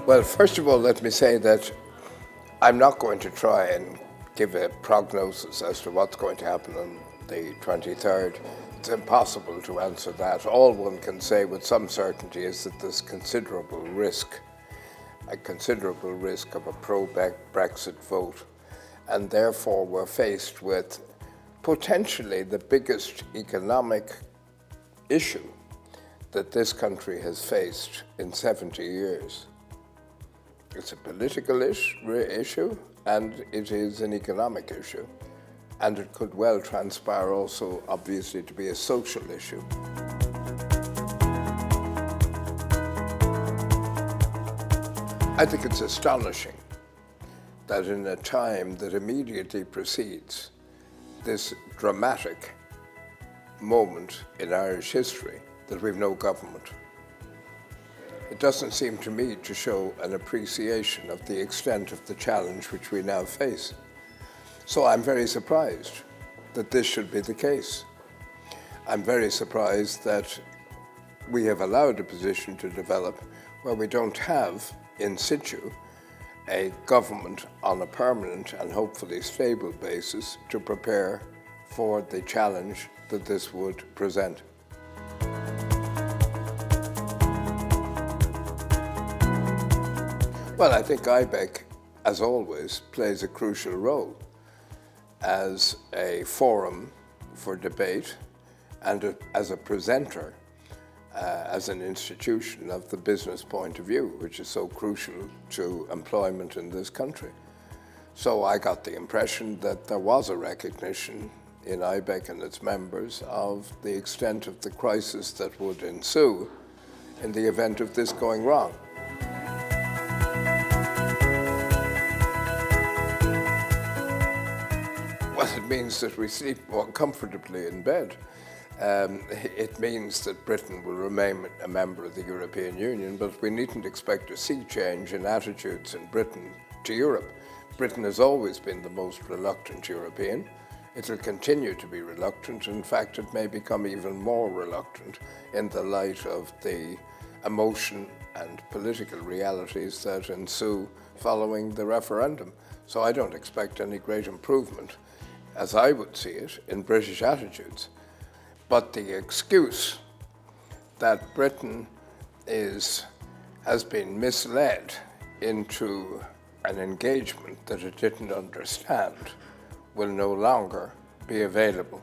Well, first of all, let me say that I'm not going to try and give a prognosis as to what's going to happen on the 23rd. It's impossible to answer that. All one can say with some certainty is that there's a considerable risk of a pro-Brexit vote, and therefore we're faced with potentially the biggest economic issue that this country has faced in 70 years. It's a political issue, and it is an economic issue. And it could well transpire also, obviously, to be a social issue. I think it's astonishing that in a time that immediately precedes this dramatic moment in Irish history, that we've no government. It doesn't seem to me to show an appreciation of the extent of the challenge which we now face. So I'm very surprised that this should be the case. I'm very surprised that we have allowed a position to develop where we don't have in situ a government on a permanent and hopefully stable basis to prepare for the challenge that this would present. Well, I think IBEC, as always, plays a crucial role as a forum for debate and as a presenter, as an institution of the business point of view, which is so crucial to employment in this country. So I got the impression that there was a recognition in IBEC and its members of the extent of the crisis that would ensue in the event of this going wrong. Well, it means that we sleep more comfortably in bed. It means that Britain will remain a member of the European Union, but we needn't expect a sea change in attitudes in Britain to Europe. Britain has always been the most reluctant European. It will continue to be reluctant. In fact, it may become even more reluctant in the light of the emotion and political realities that ensue following the referendum. So I don't expect any great improvement, as I would see it, in British attitudes. But the excuse that Britain has been misled into an engagement that it didn't understand will no longer be available,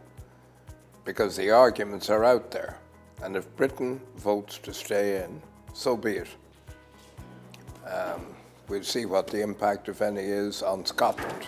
because the arguments are out there. And if Britain votes to stay in, so be it. We'll see what the impact, if any, is on Scotland.